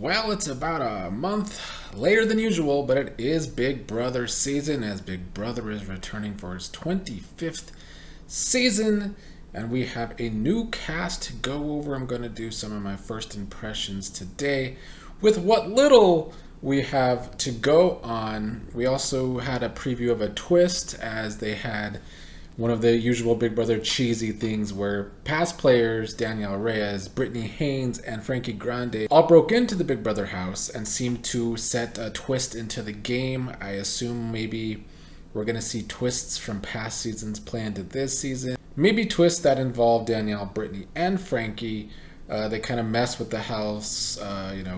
Well, it's about a month later than usual, but it is Big Brother season as Big Brother is returning for its 25th season. And we have a new cast to go over. I'm going to do some of my first impressions today with what little we have to go on. We also had a preview of a twist as they had one of the usual Big Brother cheesy things where past players Danielle Reyes, Brittany Haynes, and Frankie Grande all broke into the Big Brother house and seemed to set a twist into the game. I assume maybe we're going to see twists from past seasons play into this season. Maybe twists that involve Danielle, Brittany, and Frankie. They kind of mess with the house,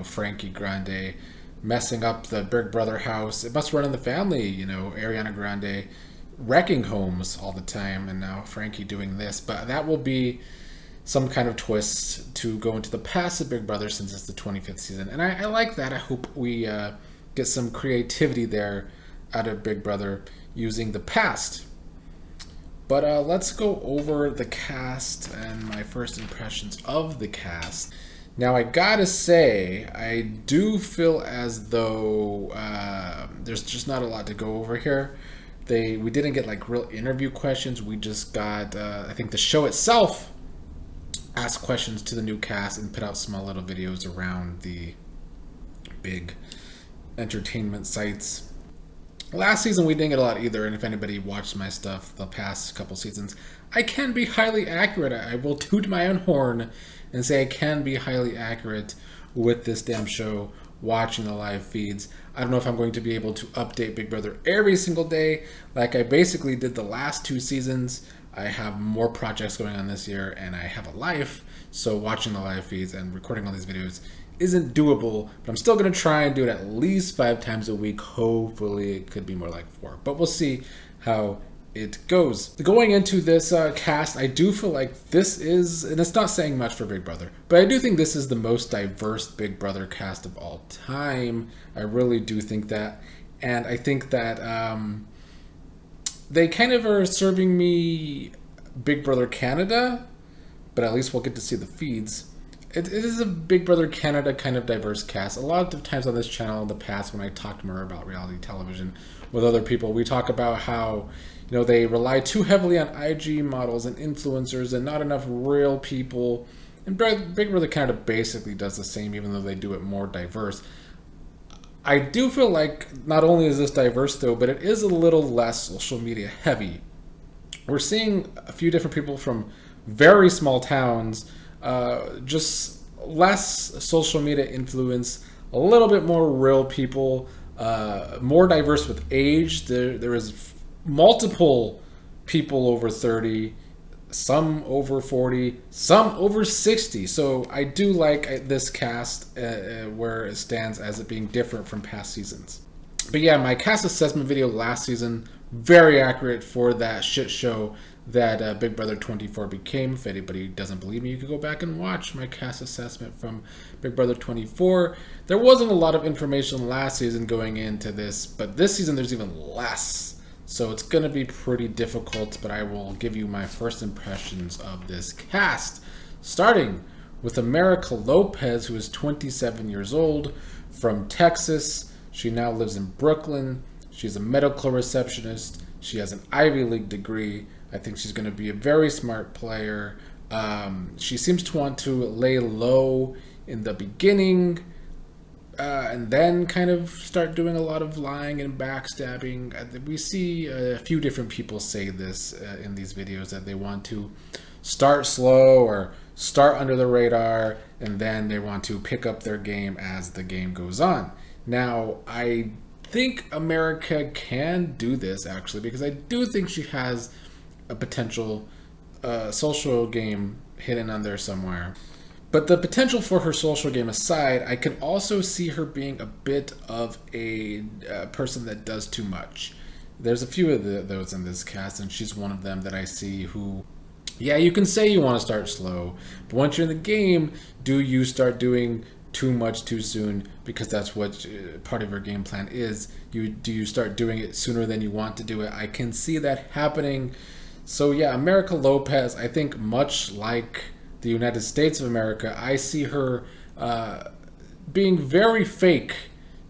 Frankie Grande messing up the Big Brother house. It must run in the family, Ariana Grande wrecking homes all the time, and now Frankie doing this. But that will be some kind of twist to go into the past of Big Brother since it's the 25th season. And I like that. I hope we get some creativity there out of Big Brother using the past. But let's go over the cast and my first impressions of the cast. Now, I gotta say, I do feel as though there's just not a lot to go over here. We didn't get like real interview questions. We just got, I think the show itself asked questions to the new cast and put out small little videos around the big entertainment sites. Last season we didn't get a lot either, and if anybody watched my stuff the past couple seasons, I can be highly accurate. I will toot my own horn and say I can be highly accurate with this damn show, watching the live feeds. I don't know if I'm going to be able to update Big Brother every single day like I basically did the last two seasons. I have more projects going on this year and I have a life, so watching the live feeds and recording all these videos isn't doable, but I'm still going to try and do it at least 5 times a week. Hopefully it could be more like 4, but we'll see how it goes. Going into this cast, I do feel like this is, and it's not saying much for Big Brother, but I do think this is the most diverse Big Brother cast of all time. I really do think that, and I think that they kind of are serving me Big Brother Canada, but at least we'll get to see the feeds. It is a Big Brother Canada kind of diverse cast. A lot of times on this channel in the past when I talked more about reality television with other people, we talk about how they rely too heavily on IG models and influencers and not enough real people. And Big Brother Canada basically does the same, even though they do it more diverse. I do feel like not only is this diverse though, but it is a little less social media heavy. We're seeing a few different people from very small towns, just less social media influence, a little bit more real people, more diverse with age. There is multiple people over 30, some over 40, some over 60. So I do like this cast where it stands as it being different from past seasons. But yeah, my cast assessment video last season, very accurate for that shit show that Big Brother 24 became. If anybody doesn't believe me, you can go back and watch my cast assessment from Big Brother 24. There wasn't a lot of information last season going into this, but this season there's even less. So it's going to be pretty difficult, but I will give you my first impressions of this cast. Starting with America Lopez, who is 27 years old, from Texas. She now lives in Brooklyn. She's a medical receptionist. She has an Ivy League degree. I think she's going to be a very smart player. She seems to want to lay low in the beginning, and then kind of start doing a lot of lying and backstabbing. We see a few different people say this in these videos, that they want to start slow or start under the radar, and then they want to pick up their game as the game goes on. Now, I think America can do this, actually, because I do think she has a potential social game hidden on there somewhere. But the potential for her social game aside, I can also see her being a bit of a person that does too much. There's a few of those in this cast, and she's one of them that I see who, yeah, you can say you want to start slow, but once you're in the game, do you start doing too much too soon? Because that's what part of her game plan is. Do you start doing it sooner than you want to do it? I can see that happening. So yeah, America Lopez, I think much like the United States of America, I see her being very fake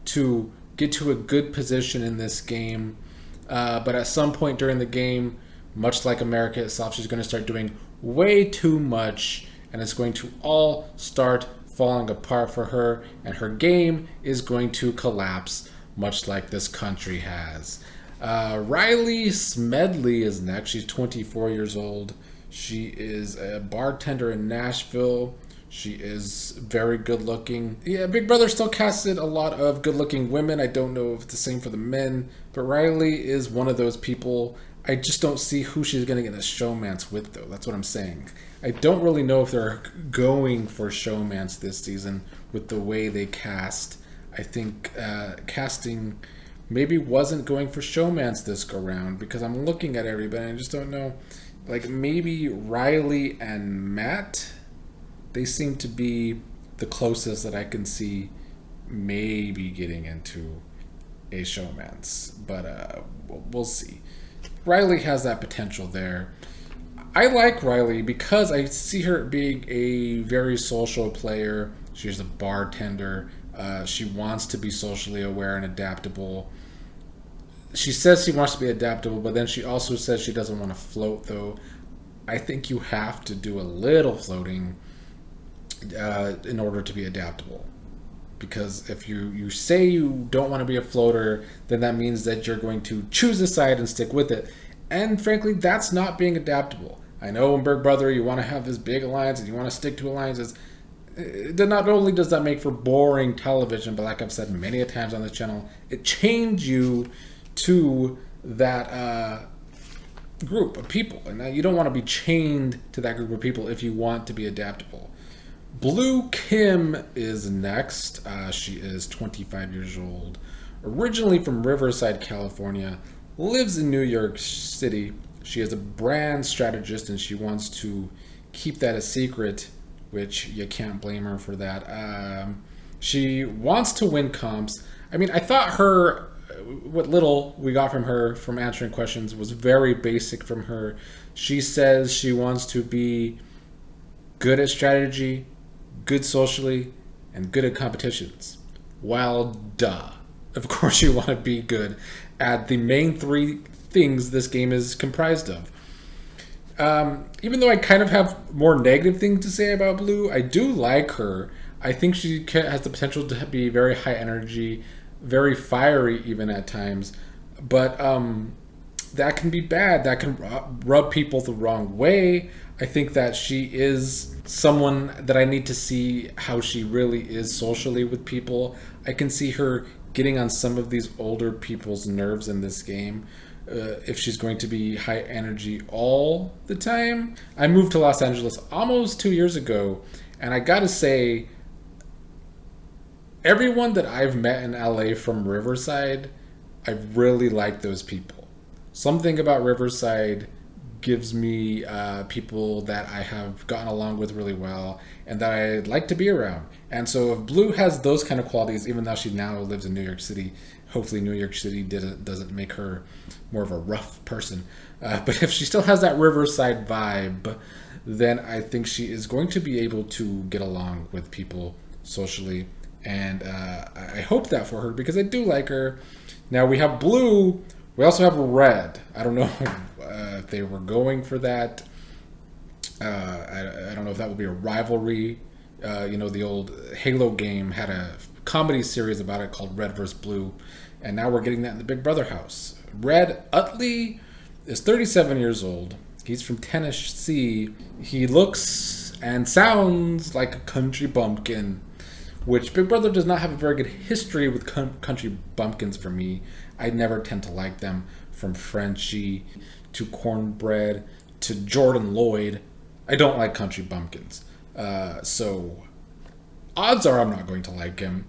to get to a good position in this game. But at some point during the game, much like America itself, she's going to start doing way too much, and it's going to all start falling apart for her, and her game is going to collapse, much like this country has. Riley Smedley is next. She's 24 years old. She is a bartender in Nashville. She is very good looking. Yeah, Big Brother still casted a lot of good looking women. I don't know if it's the same for the men, but Riley is one of those people. I just don't see who she's going to get a showmance with, though. That's what I'm saying. I don't really know if they're going for showmance this season with the way they cast. I think casting maybe wasn't going for showmance this go round, because I'm looking at everybody and I just don't know. Like, maybe Riley and Matt, they seem to be the closest that I can see maybe getting into a showmance. But we'll see. Riley has that potential there. I like Riley because I see her being a very social player. She's a bartender. She wants to be socially aware and adaptable. She says she wants to be adaptable, but then she also says she doesn't want to float, though. I think you have to do a little floating in order to be adaptable. Because if you say you don't want to be a floater, then that means that you're going to choose a side and stick with it. And frankly, that's not being adaptable. I know in Big Brother you want to have this big alliance and you want to stick to alliances. Not only does that make for boring television, but like I've said many a times on this channel, it chains you to that group of people. And you don't want to be chained to that group of people if you want to be adaptable. Blue Kim is next. She is 25 years old, originally from Riverside, California, lives in New York City. She is a brand strategist and she wants to keep that a secret, which you can't blame her for that. She wants to win comps. I mean, I thought what little we got from her from answering questions was very basic from her. She says she wants to be good at strategy, good socially, and good at competitions. Well, duh. Of course you want to be good at the main three things this game is comprised of. Even though I kind of have more negative things to say about Blue, I do like her. I think she has the potential to be very high energy, very fiery even at times. But that can be bad. That can rub people the wrong way. I think that she is someone that I need to see how she really is socially with people. I can see her getting on some of these older people's nerves in this game. If she's going to be high energy all the time. I moved to Los Angeles almost 2 years ago, and I gotta say, everyone that I've met in LA from Riverside, I really like those people. Something about Riverside gives me people that I have gotten along with really well and that I'd like to be around. And so if Blue has those kind of qualities, even though she now lives in New York City, hopefully New York City doesn't make her more of a rough person. But if she still has that Riverside vibe, then I think she is going to be able to get along with people socially. And I hope that for her because I do like her. Now we have Blue. We also have Red. I don't know if they were going for that. I don't know if that would be a rivalry. The old Halo game had a comedy series about it called Red vs. Blue. And now we're getting that in the Big Brother house. Red Utley is 37 years old. He's from Tennessee. He looks and sounds like a country bumpkin, which Big Brother does not have a very good history with country bumpkins for me. I never tend to like them, from Frenchie to Cornbread to Jordan Lloyd. I don't like country bumpkins. So odds are I'm not going to like him.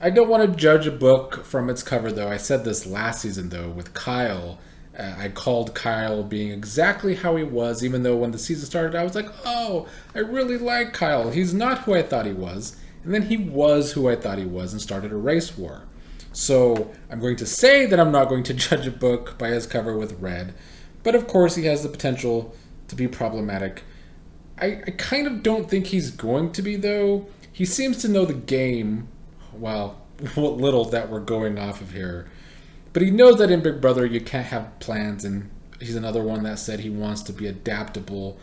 I don't want to judge a book from its cover, though. I said this last season, though, with Kyle. I called Kyle being exactly how he was, even though when the season started, I was like, oh, I really like Kyle. He's not who I thought he was. And then he was who I thought he was and started a race war. So I'm going to say that I'm not going to judge a book by his cover with Red. But of course, he has the potential to be problematic. I kind of don't think he's going to be, though. He seems to know the game well, what little that we're going off of here. But he knows that in Big Brother you can't have plans, and he's another one that said he wants to be adaptable.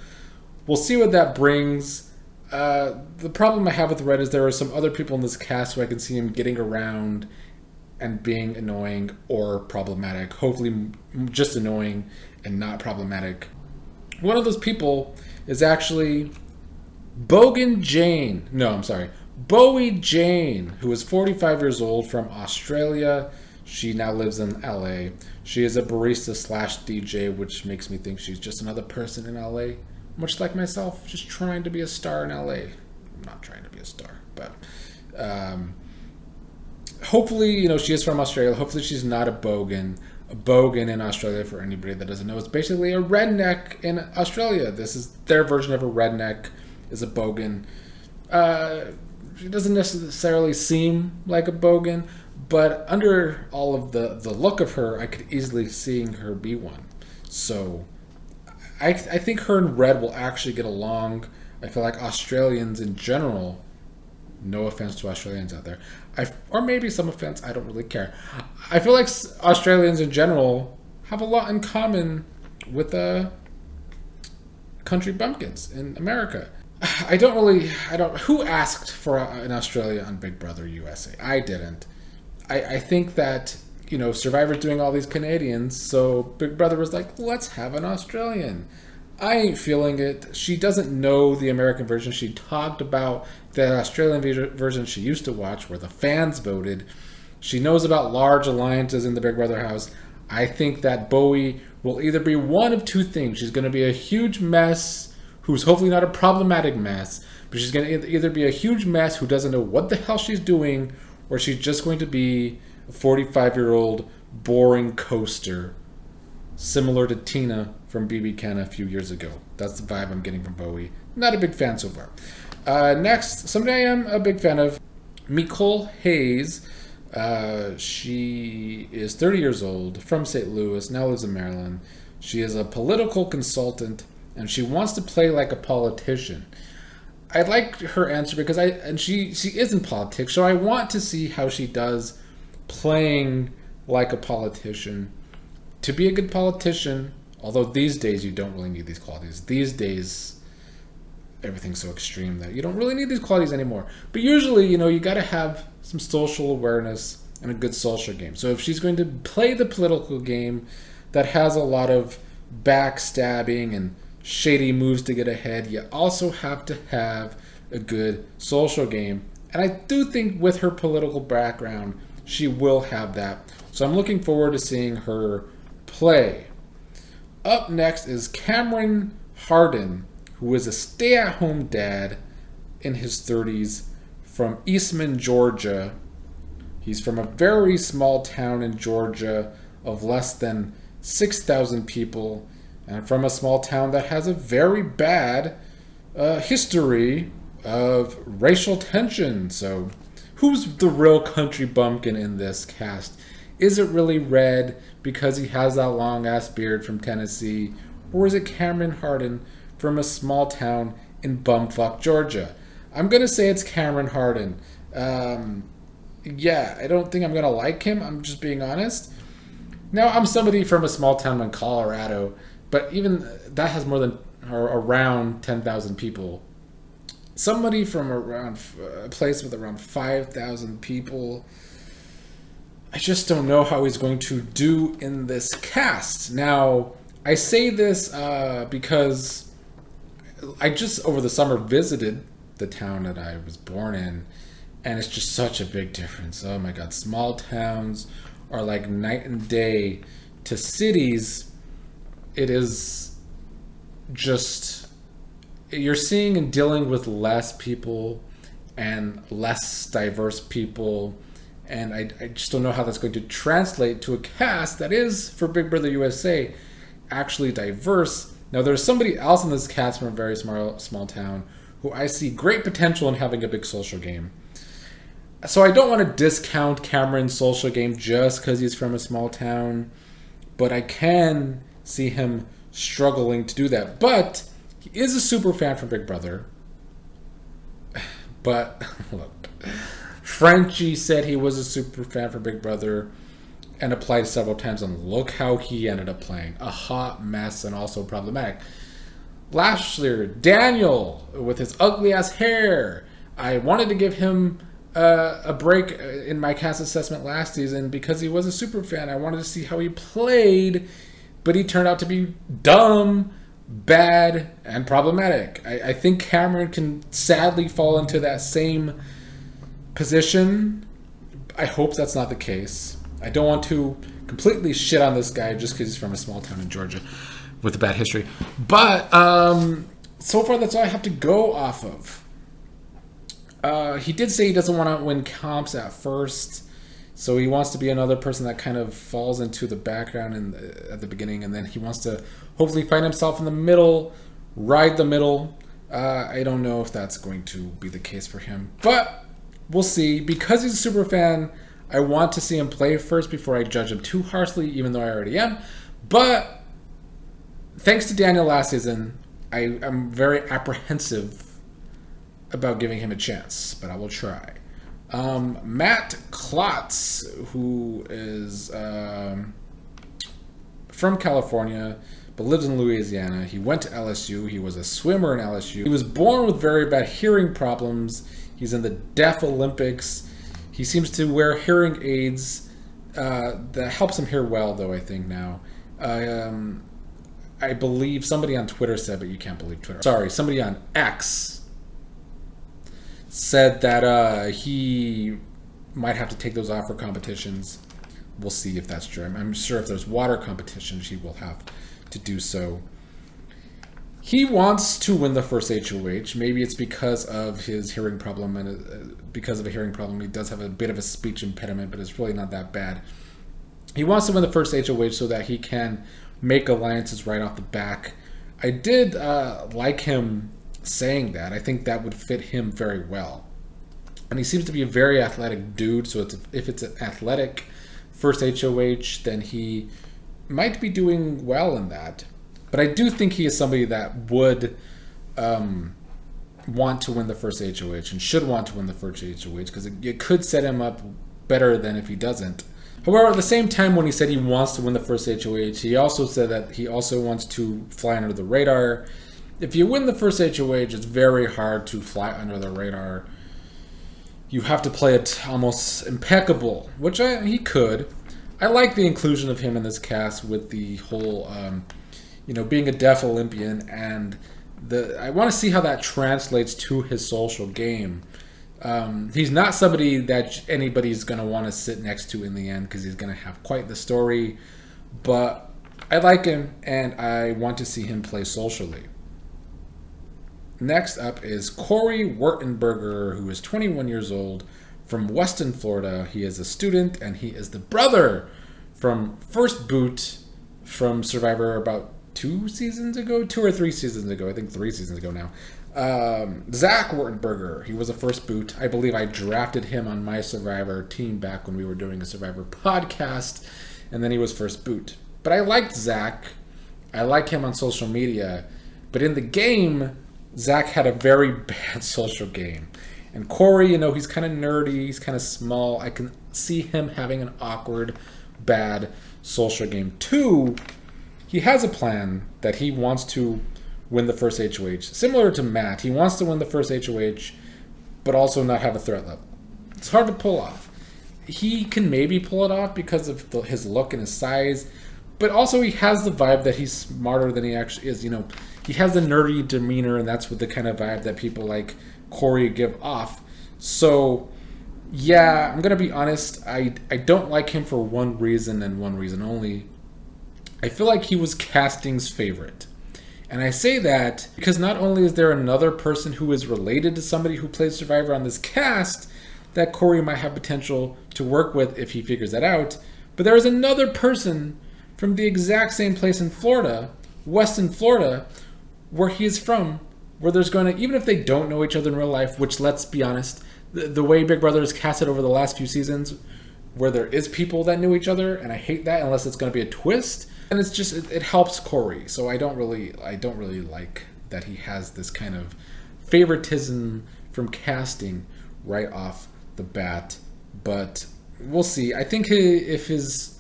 We'll see what that brings. The problem I have with Red is there are some other people in this cast who I can see him getting around and being annoying or problematic. Hopefully just annoying and not problematic. One of those people is actually Bowie Jane, who is 45 years old from Australia. She now lives in LA. She is a barista slash DJ, which makes me think she's just another person in LA. Much like myself, just trying to be a star in LA. I'm not trying to be a star, but hopefully, she is from Australia. Hopefully she's not a bogan. A bogan in Australia, for anybody that doesn't know, it's basically a redneck in Australia. This is their version of a redneck, is a bogan. She doesn't necessarily seem like a bogan, but under all of the look of her, I could easily see her be one. So I think her and Red will actually get along. I feel like Australians in general, no offense to Australians out there, or maybe some offense, I don't really care. I feel like Australians in general have a lot in common with country bumpkins in America. Who asked for an Australia on Big Brother USA? I didn't. I think that, Survivor's doing all these Canadians, so Big Brother was like, let's have an Australian. I ain't feeling it. She doesn't know the American version. She talked about the Australian version she used to watch, where the fans voted. She knows about large alliances in the Big Brother house. I think that Bowie will either be one of two things. She's going to be a huge mess, who's hopefully not a problematic mess, but she's going to either be a huge mess who doesn't know what the hell she's doing, or she's just going to be a 45-year-old boring coaster, similar to Tina from BB Cannon a few years ago. That's the vibe I'm getting from Bowie. Not a big fan so far. Next, somebody I am a big fan of, Nicole Hayes. She is 30 years old, from St. Louis, now lives in Maryland. She is a political consultant, and she wants to play like a politician. I like her answer because she is in politics, so I want to see how she does playing like a politician. To be a good politician, although these days you don't really need these qualities. These days, everything's so extreme that you don't really need these qualities anymore. But usually, you got to have some social awareness and a good social game. So if she's going to play the political game that has a lot of backstabbing and shady moves to get ahead, you also have to have a good social game. And I do think with her political background, she will have that. So I'm looking forward to seeing her play. Up next is Cameron Hardin, who is a stay-at-home dad in his 30s from Eastman, Georgia. He's from a very small town in Georgia of less than 6,000 people, and from a small town that has a very bad history of racial tension. So who's the real country bumpkin in this cast? Is it really Red because he has that long-ass beard from Tennessee? Or is it Cameron Hardin from a small town in bumfuck Georgia? I'm going to say it's Cameron Hardin. Yeah, I don't think I'm going to like him. I'm just being honest. Now, I'm somebody from a small town in Colorado, but even that has more than or around 10,000 people. Somebody from around a place with around 5,000 people, I just don't know how he's going to do in this cast. Now, I say this because I just over the summer visited the town that I was born in, and it's just such a big difference. Oh my God, small towns are like night and day to cities. It is just, you're seeing and dealing with less people and less diverse people, and I just don't know how that's going to translate to a cast that is, for Big Brother USA, actually diverse. Now, there's somebody else in this cast from a very small town who I see great potential in having a big social game. So I don't want to discount Cameron's social game just because he's from a small town, but I can see him struggling to do that. But he is a super fan from Big Brother. But look, Frenchie said he was a super fan for Big Brother and applied several times, and look how he ended up playing. A hot mess and also problematic. Last year, Daniel with his ugly ass hair. I wanted to give him a break in my cast assessment last season because he was a super fan. I wanted to see how he played, but he turned out to be dumb, bad, and problematic. I think Cameron can sadly fall into that same position. I hope that's not the case. I don't want to completely shit on this guy just because he's from a small town in Georgia with a bad history. But so far, that's all I have to go off of. He did say he doesn't want to win comps at first, so he wants to be another person that kind of falls into the background at the beginning, and then he wants to hopefully find himself in the middle, ride the middle. I don't know if that's going to be the case for him, but we'll see. Because he's a super fan, I want to see him play first before I judge him too harshly, even though I already am. But thanks to Daniel last season, I'm very apprehensive about giving him a chance, but I will try. Matt Klotz, who is from California but lives in Louisiana. He went to LSU. He was a swimmer in LSU. He was born with very bad hearing problems. He's in the Deaf Olympics. He seems to wear hearing aids that helps him hear well, though, I think now. I believe somebody on Twitter said, but you can't believe Twitter. Sorry, somebody on X said that he might have to take those off for competitions. We'll see if that's true. I'm sure if there's water competitions, he will have to do so. He wants to win the first HOH. Maybe it's because of his hearing problem, and because of a hearing problem, he does have a bit of a speech impediment, but it's really not that bad. He wants to win the first HOH so that he can make alliances right off the back. I did like him saying that. I think that would fit him very well. And he seems to be a very athletic dude, so if it's an athletic first HOH, then he might be doing well in that. But I do think he is somebody that would want to win the first HOH and should want to win the first HOH, because it could set him up better than if he doesn't. However, at the same time, when he said he wants to win the first HOH, he also said that he also wants to fly under the radar. If you win the first HOH, it's very hard to fly under the radar. You have to play it almost impeccable, which he could. I like the inclusion of him in this cast with the whole, being a deaf Olympian, and I want to see how that translates to his social game. He's not somebody that anybody's going to want to sit next to in the end, because he's going to have quite the story. But I like him, and I want to see him play socially. Next up is Corey Wortenberger, who is 21 years old, from Weston, Florida. He is a student, and he is the brother from First Boot from Survivor about 2 or 3 seasons ago. I think 3 seasons ago now. Zach Wortenberger, he was a First Boot. I believe I drafted him on my Survivor team back when we were doing a Survivor podcast, and then he was First Boot. But I liked Zach. I like him on social media. But in the game, Zach had a very bad social game. And Corey, he's kind of nerdy, he's kind of small. I can see him having an awkward, bad social game. 2, he has a plan that he wants to win the first HOH. Similar to Matt, he wants to win the first HOH, but also not have a threat level. It's hard to pull off. He can maybe pull it off because of his look and his size, but also he has the vibe that he's smarter than he actually is. He has the nerdy demeanor, and that's what the kind of vibe that people like Corey give off. So, yeah, I'm going to be honest. I don't like him for one reason and one reason only. I feel like he was casting's favorite. And I say that because not only is there another person who is related to somebody who plays Survivor on this cast that Corey might have potential to work with if he figures that out, but there is another person from the exact same place in Florida, Weston, Florida, where he is from, where there's going to, even if they don't know each other in real life, which, let's be honest, the way Big Brother is casted over the last few seasons, where there is people that knew each other, and I hate that unless it's going to be a twist, and it's just, it helps Corey. So I don't really like that he has this kind of favoritism from casting right off the the bat, but we'll see. I think if his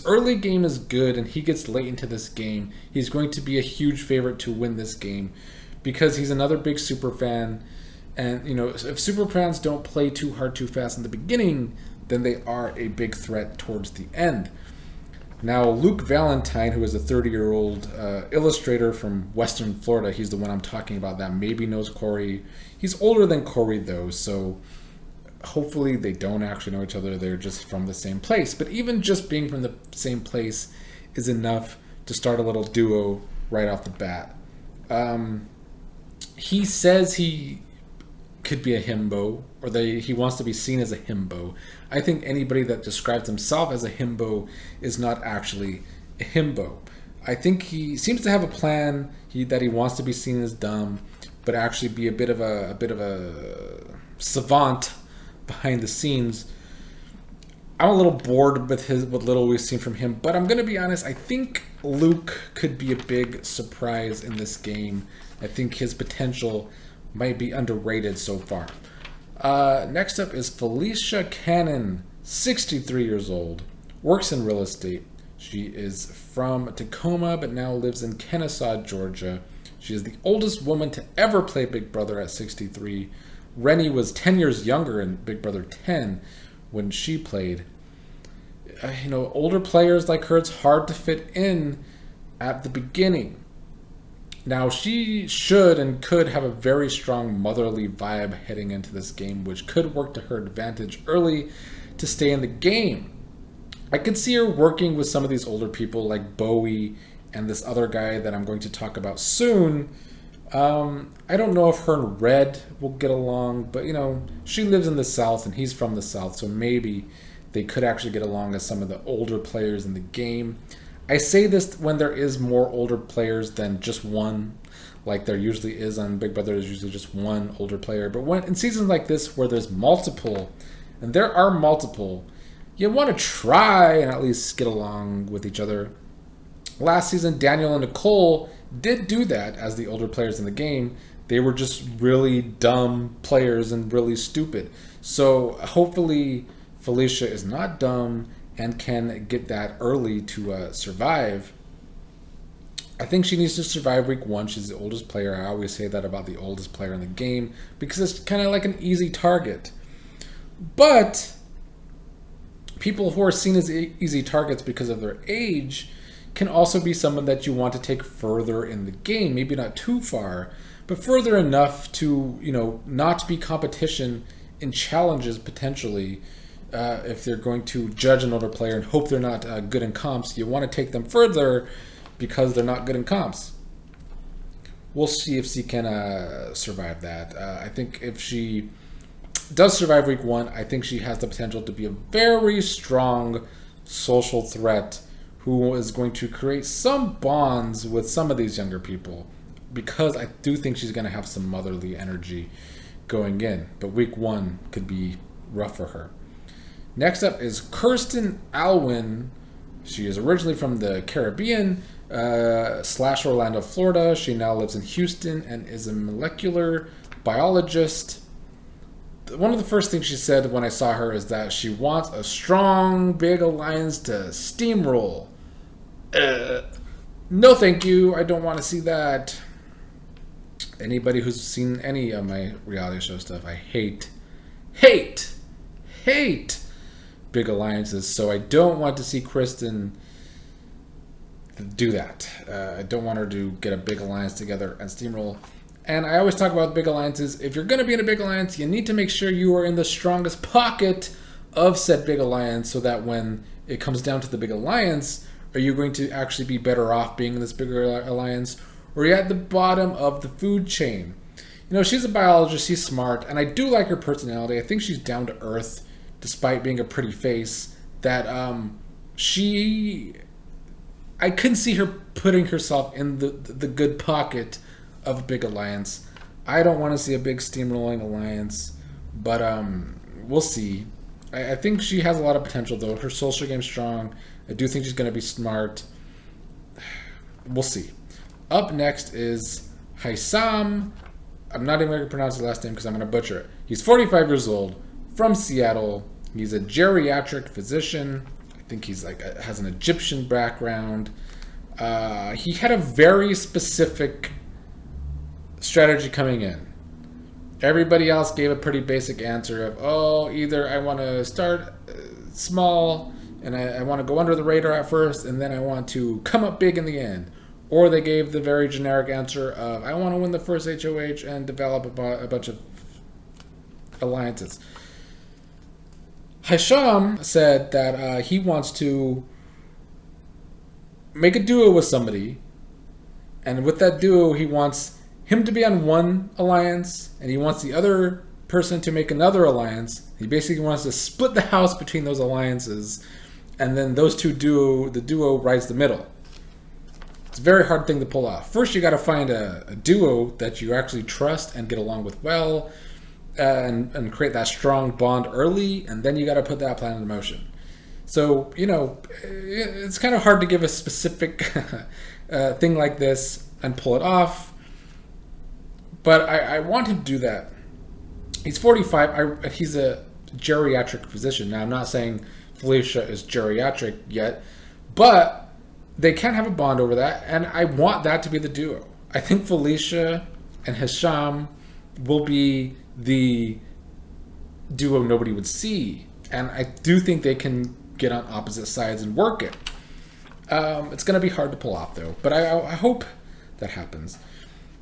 early game is good and he gets late into this game, he's going to be a huge favorite to win this game because he's another big super fan. And, if super fans don't play too hard too fast in the beginning, then they are a big threat towards the end. Now, Luke Valentine, who is a 30-year-old illustrator from Western Florida, he's the one I'm talking about that maybe knows Corey. He's older than Corey, though, so hopefully they don't actually know each other. They're just from the same place. But even just being from the same place is enough to start a little duo right off the bat. He says he could be a himbo, or he wants to be seen as a himbo. I think anybody that describes himself as a himbo is not actually a himbo. I think he seems to have a plan that he wants to be seen as dumb, but actually be a bit of a savant behind the scenes. I'm a little bored with what little we've seen from him, but I'm going to be honest, I think Luke could be a big surprise in this game. I think his potential might be underrated so far. Next up is Felicia Cannon, 63 years old, works in real estate. She is from Tacoma, but now lives in Kennesaw, Georgia. She is the oldest woman to ever play Big Brother at 63. Rennie was 10 years younger in Big Brother 10 when she played. Older players like her, it's hard to fit in at the beginning. Now, she should and could have a very strong motherly vibe heading into this game, which could work to her advantage early to stay in the game. I could see her working with some of these older people like Bowie and this other guy that I'm going to talk about soon. I don't know if her and Red will get along, but, she lives in the South and he's from the South, so maybe they could actually get along as some of the older players in the game. I say this when there is more older players than just one, like there usually is on Big Brother. There's usually just one older player. But when in seasons like this where there's multiple, and there are multiple, you want to try and at least get along with each other. Last season, Daniel and Nicole did do that as the older players in the game. They were just really dumb players and really stupid. So hopefully Felicia is not dumb and can get that early to survive. I think she needs to survive week 1. She's the oldest player. I always say that about the oldest player in the game because it's kind of like an easy target. But people who are seen as easy targets because of their age can also be someone that you want to take further in the game. Maybe not too far, but further enough to, not be competition in challenges potentially. If they're going to judge an older player and hope they're not good in comps, you want to take them further because they're not good in comps. We'll see if she can survive that. I think if she does survive week 1, I think she has the potential to be a very strong social threat who is going to create some bonds with some of these younger people, because I do think she's going to have some motherly energy going in. But week 1 could be rough for her. Next up is Kirsten Alwyn. She is originally from the Caribbean / Orlando, Florida. She now lives in Houston and is a molecular biologist. One of the first things she said when I saw her is that she wants a strong, big alliance to steamroll. No thank you. I don't want to see that. Anybody who's seen any of my reality show stuff, I hate big alliances, so I don't want to see Kristen do that. I don't want her to get a big alliance together and steamroll. And I always talk about big alliances. If you're going to be in a big alliance, you need to make sure you are in the strongest pocket of said big alliance, so that when it comes down to the big alliance, are you going to actually be better off being in this bigger alliance, or are you at the bottom of the food chain? She's a biologist, she's smart, and I do like her personality. I think she's down to earth, despite being a pretty face. That I couldn't see her putting herself in the good pocket of a big alliance. I don't want to see a big steamrolling alliance, but we'll see. I think she has a lot of potential, though. Her social game's strong. I do think she's going to be smart. We'll see. Up next is Hassan. I'm not even going to pronounce his last name because I'm going to butcher it. He's 45 years old, from Seattle. He's a geriatric physician. I think he's has an Egyptian background. He had a very specific strategy coming in. Everybody else gave a pretty basic answer of, either I want to start small and I want to go under the radar at first and then I want to come up big in the end. Or they gave the very generic answer of, I want to win the first HOH and develop a bunch of alliances. Hassan said that he wants to make a duo with somebody, and with that duo, he wants him to be on one alliance, and he wants the other person to make another alliance. He basically wants to split the house between those alliances, and then those the duo rides the middle. It's a very hard thing to pull off. First, you got to find a duo that you actually trust and get along with well, and create that strong bond early, and then you got to put that plan into motion. So, it's kind of hard to give a specific thing like this and pull it off, but I want him to do that. He's 45. He's a geriatric physician. Now, I'm not saying Felicia is geriatric yet, but they can have a bond over that, and I want that to be the duo. I think Felicia and Hassan will be the duo nobody would see, and I do think they can get on opposite sides and work it. It's going to be hard to pull off, though, but I hope that happens.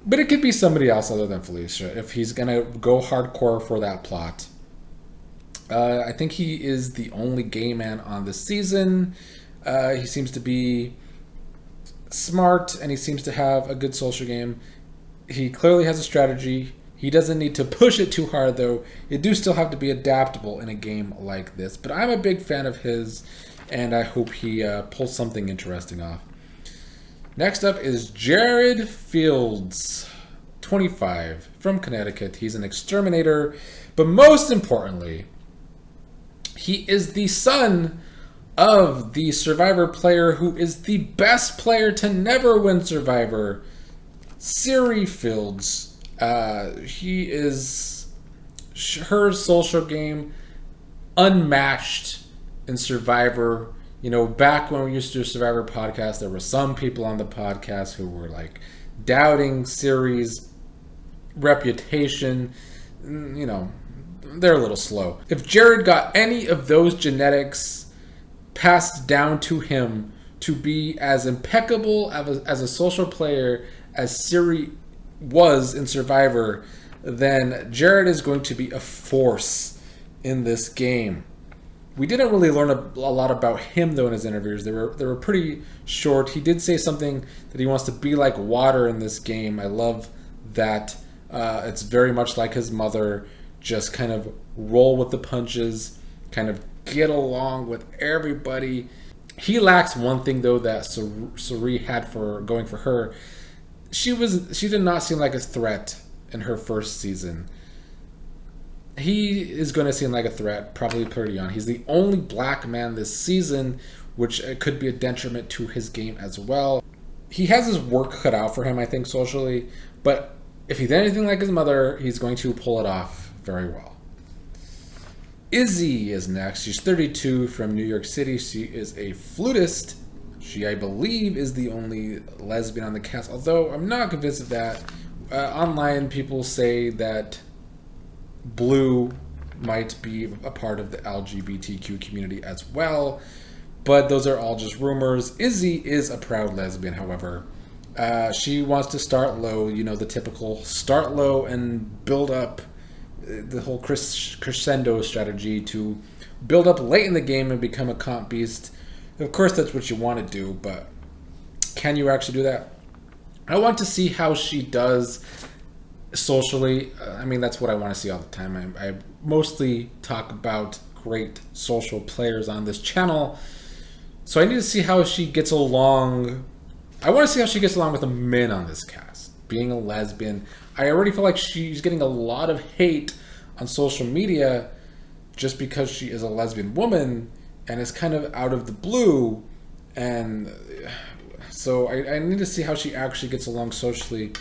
But it could be somebody else other than Felicia if he's going to go hardcore for that plot. I think he is the only gay man on this season. He seems to be smart, and he seems to have a good social game. He clearly has a strategy. He doesn't need to push it too hard, though. You do still have to be adaptable in a game like this. But I'm a big fan of his, and I hope he pulls something interesting off. Next up is Jared Fields, 25, from Connecticut. He's an exterminator, but most importantly, he is the son of the Survivor player who is the best player to never win Survivor, Siri Fields. He is her social game unmatched in Survivor. Back when we used to do a Survivor podcast, there were some people on the podcast who were doubting Siri's reputation. They're a little slow. If Jared got any of those genetics passed down to him to be as impeccable as a social player as Siri was in Survivor, then Jared is going to be a force in this game. We didn't really learn a lot about him, though, in his interviews. They were pretty short. He did say something that he wants to be like water in this game. I love that. It's very much like his mother, just kind of roll with the punches, kind of get along with everybody. He lacks one thing, though, that Suri had for going for her. She did not seem like a threat in her first season. He is going to seem like a threat probably pretty on. He's the only black man this season, which could be a detriment to his game as well. He has his work cut out for him, I think, socially, but if he's anything like his mother, he's going to pull it off very well. Izzy is next. She's 32, from New York City. She is a flutist. She, I believe, is the only lesbian on the cast, although I'm not convinced of that. Online, people say that Blue might be a part of the LGBTQ community as well, but those are all just rumors. Izzy is a proud lesbian, however. She wants to start low, the typical start low and build up, the whole crescendo strategy to build up late in the game and become a comp beast. Of course, that's what you want to do, but can you actually do that? I want to see how she does socially. That's what I want to see all the time. I mostly talk about great social players on this channel, so I need to see how she gets along. I want to see how she gets along with the men on this cast. Being a lesbian, I already feel like she's getting a lot of hate on social media just because she is a lesbian woman, and it's kind of out of the blue. And so I need to see how she actually gets along socially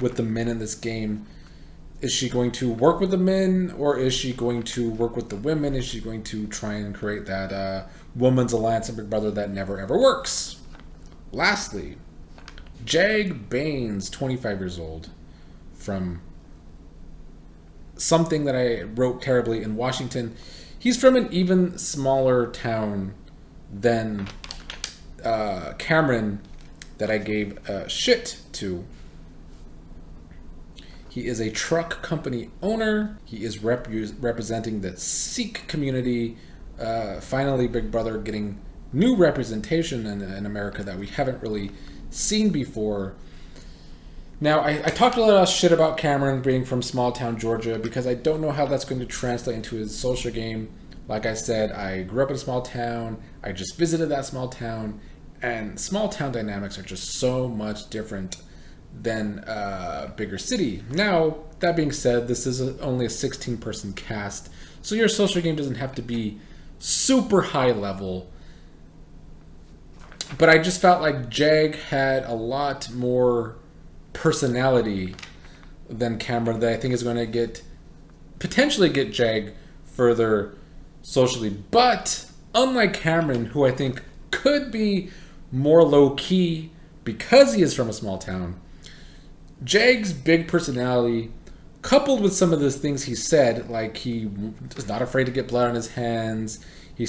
with the men in this game. Is she going to work with the men, or is she going to work with the women? Is she going to try and create that woman's alliance in Big Brother that never ever works? Lastly, Jag Baines, 25 years old, from something that I wrote terribly in Washington. He's from an even smaller town than Cameron that I gave shit to. He is a truck company owner. He is representing the Sikh community. Finally, Big Brother getting new representation in America that we haven't really seen before. Now, I talked a lot of shit about Cameron being from small town Georgia because I don't know how that's going to translate into his social game. Like I said, I grew up in a small town. I just visited that small town. And small town dynamics are just so much different than a bigger city. Now, that being said, this is only a 16-person cast, so your social game doesn't have to be super high level. But I just felt like Jag had a lot more personality than Cameron that I think is going to potentially get Jag further socially. But unlike Cameron, who I think could be more low-key because he is from a small town, Jag's big personality, coupled with some of the things he said, like he is not afraid to get blood on his hands, he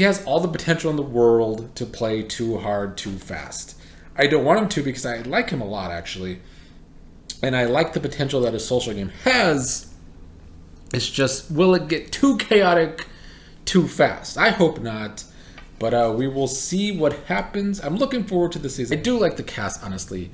has all the potential in the world to play too hard, too fast. I don't want him to because I like him a lot, actually. And I like the potential that his social game has. It's just, will it get too chaotic too fast? I hope not. But we will see what happens. I'm looking forward to the season. I do like the cast, honestly.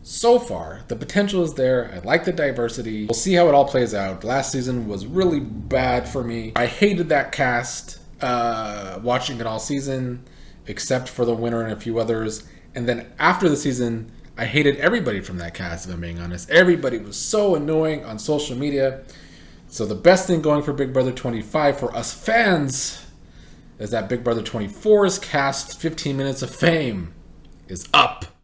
So far, the potential is there. I like the diversity. We'll see how it all plays out. Last season was really bad for me. I hated that cast, watching it all season, except for the winner and a few others. And then after the season, I hated everybody from that cast, if I'm being honest. Everybody was so annoying on social media. So the best thing going for Big Brother 25 for us fans is that Big Brother 24's cast 15 Minutes of Fame is up.